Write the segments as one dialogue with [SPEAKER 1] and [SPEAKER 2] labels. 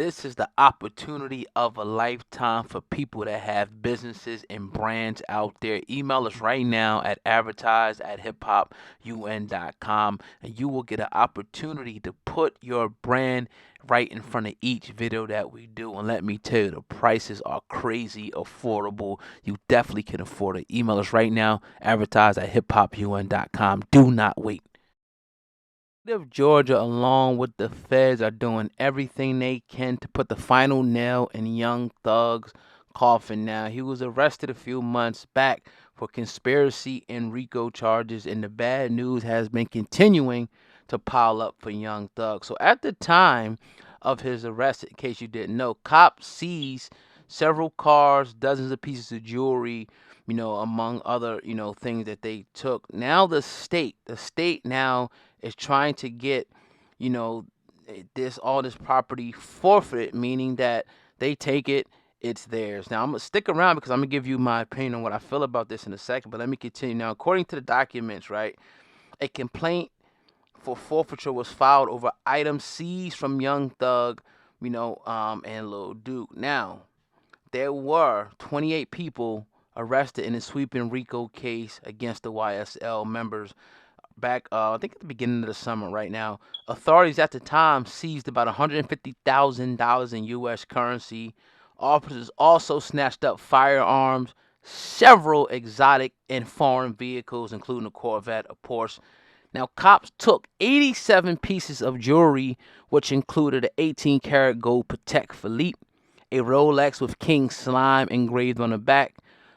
[SPEAKER 1] This is the opportunity of a lifetime for people that have businesses and brands out there. Email us right now at advertise@hiphopun.com and you will get an opportunity to put your brand right in front of each video that we do. And let me tell you, the prices are crazy affordable. You definitely can afford it. Email us right now, advertise@hiphopun.com. Do not wait. Of Georgia, along with the feds, are doing everything they can to put the final nail in Young Thug's coffin. Now, he was arrested a few months back for conspiracy and RICO charges, and the bad news has been continuing to pile up for Young Thug. So, at the time of his arrest, in case you didn't know, cops seized several cars, dozens of pieces of jewelry, among other, things that they took. Now the state now is trying to get, you know, this all this property forfeited, meaning that they take it, it's theirs. Now I'm gonna stick around because I'm gonna give you my opinion on what I feel about this in a second. But let me continue. Now, according to the documents, right, a complaint for forfeiture was filed over items seized from Young Thug, and Lil Duke. Now, there were 28 people arrested in a sweeping RICO case against the YSL members back, I think at the beginning of the summer. Right now, authorities at the time seized about $150,000 in U.S. currency. Officers also snatched up firearms, several exotic and foreign vehicles, including a Corvette, a Porsche. Now, cops took 87 pieces of jewelry, which included an 18-karat gold Patek Philippe, a Rolex with King Slime engraved on the back,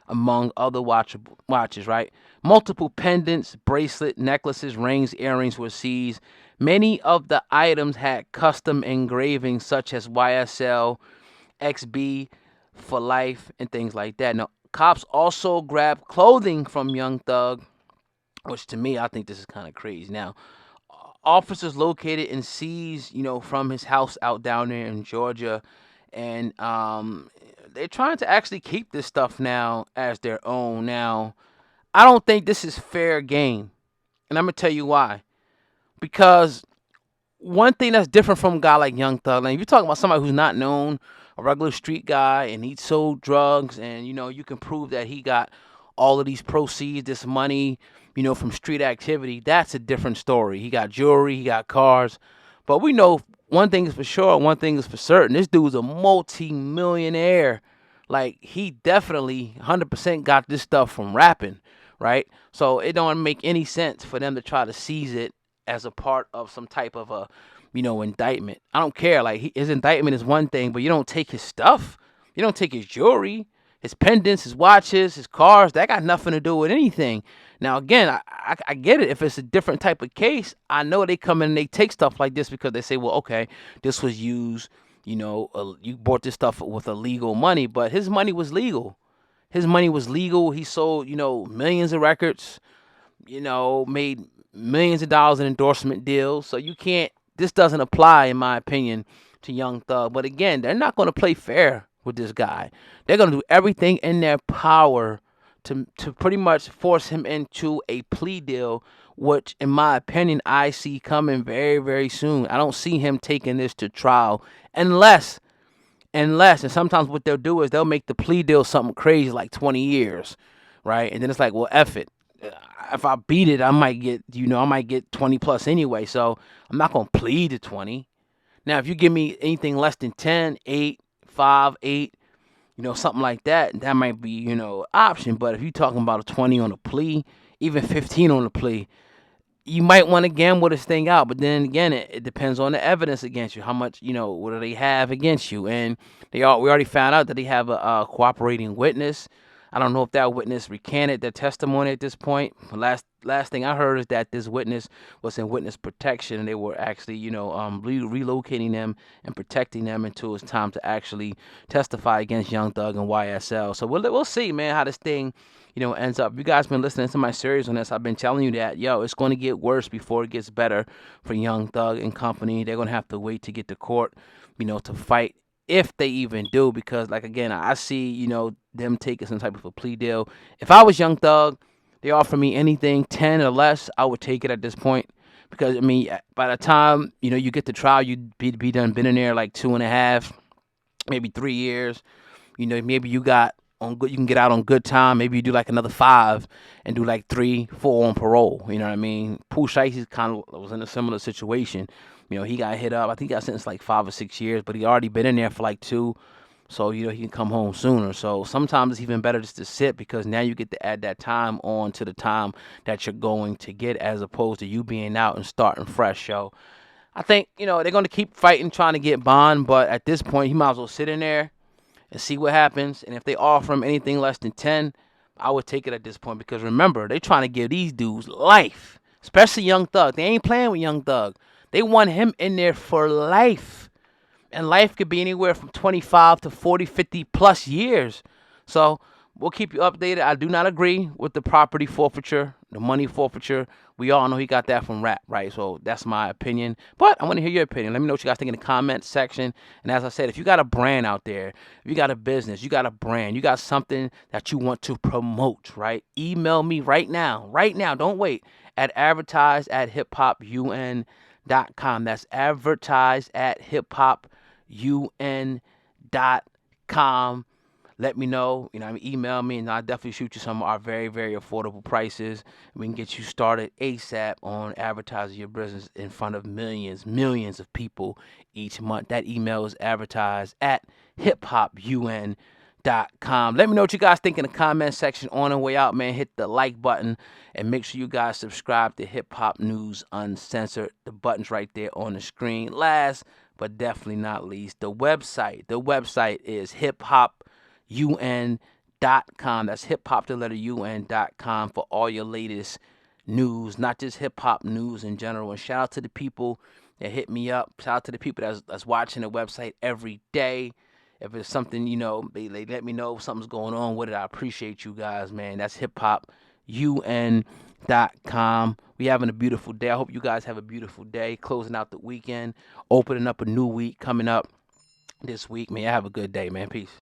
[SPEAKER 1] among other watches, right? Multiple pendants, bracelet, necklaces, rings, earrings were seized. Many of the items had custom engravings such as YSL X BC for life and things like that. Now, cops also grabbed clothing from Young Thug, which to me, I think this is kind of crazy. Now, officers located and seized, from his house out down there in Georgia, and they're trying to actually keep this stuff now as their own. Now, I don't think this is fair game, and I'm gonna tell you why. Because one thing that's different from a guy like Young Thug, like if you're talking about somebody who's not known, a regular street guy, and he sold drugs, and you can prove that he got all of these proceeds, this money, from street activity, that's a different story. He got jewelry, he got cars, but we know one thing is for sure, one thing is for certain. This dude's a multi-millionaire. Like he definitely 100% got this stuff from rapping, right? So it don't make any sense for them to try to seize it as a part of some type of a, indictment. I don't care. Like his indictment is one thing, but you don't take his stuff. You don't take his jewelry, his pendants, his watches, his cars. That got nothing to do with anything. Now, again, I get it. If it's a different type of case, I know they come in and they take stuff like this because they say, well, okay, this was used, you bought this stuff with illegal money, but his money was legal. His money was legal. He sold, millions of records, made millions of dollars in endorsement deals. So you can't, this doesn't apply, in my opinion, to Young Thug. But again, they're not going to play fair with this guy. They're going to do everything in their power to pretty much force him into a plea deal, which, in my opinion, I see coming very, very soon. I don't see him taking this to trial unless, and sometimes what they'll do is they'll make the plea deal something crazy like 20 years, right? And then it's like, well, F it. If I beat it, I might get 20 plus anyway. So I'm not going to plead to 20. Now, if you give me anything less than 10, 8, 5, 8, something like that, that might be, option. But if you're talking about a 20 on a plea, even 15 on a plea, you might want to gamble this thing out. But then again, it depends on the evidence against you. How much, what do they have against you? And we already found out that they have a cooperating witness. I don't know if that witness recanted their testimony at this point. Last thing I heard is that this witness was in witness protection, and they were actually, relocating them and protecting them until it's time to actually testify against Young Thug and YSL. So we'll see, man, how this thing, ends up. If you guys been listening to my series on this, I've been telling you that, it's going to get worse before it gets better for Young Thug and company. They're going to have to wait to get to court, to fight, if they even do, because like again, I see, them taking some type of a plea deal. If I was Young Thug, they offer me anything 10 or less, I would take it at this point, Because I mean, by the time you get to trial, you'd be done been in there like 2.5, maybe 3 years. Maybe you can get out on good time. Maybe you do like another 5 and do like 3, 4 on parole. You know what I mean? Pooh Shiesty kind of was in a similar situation. He got hit up. I think he got sentenced like 5 or 6 years, but he already been in there for like 2. So, he can come home sooner. So sometimes it's even better just to sit, because now you get to add that time on to the time that you're going to get, as opposed to you being out and starting fresh. So I think, they're going to keep fighting, trying to get bond. But at this point, he might as well sit in there and see what happens. And if they offer him anything less than 10, I would take it at this point, because remember, they trying to give these dudes life, especially Young Thug. They ain't playing with Young Thug. They want him in there for life. And life could be anywhere from 25 to 40, 50 plus years. So we'll keep you updated. I do not agree with the property forfeiture, the money forfeiture. We all know he got that from rap, right? So that's my opinion. But I want to hear your opinion. Let me know what you guys think in the comment section. And as I said, if you got a brand out there, if you got a business, you got a brand, you got something that you want to promote, right? Email me right now. Right now. Don't wait. At advertise@hiphopun.com. That's advertise@hiphopun.com. Let me know. Email me, and I'll definitely shoot you some of our very, very affordable prices. We can get you started ASAP on advertising your business in front of millions of people each month. That email is advertise@hiphopun.com. Let me know what you guys think in the comment section. On the way out, man, hit the like button, and make sure you guys subscribe to Hip Hop News Uncensored. The button's right there on the screen. Last but definitely not least, the website. The website is hiphopun.com. That's hiphop, the letter UN.com, for all your latest news, not just hip hop news in general. And shout out to the people that hit me up. Shout out to the people that's watching the website every day. If it's something, they let me know if something's going on with it. I appreciate you guys, man. That's hiphopun.com. We having a beautiful day. I hope you guys have a beautiful day. Closing out the weekend, opening up a new week coming up this week, man. Have a good day, man. Peace.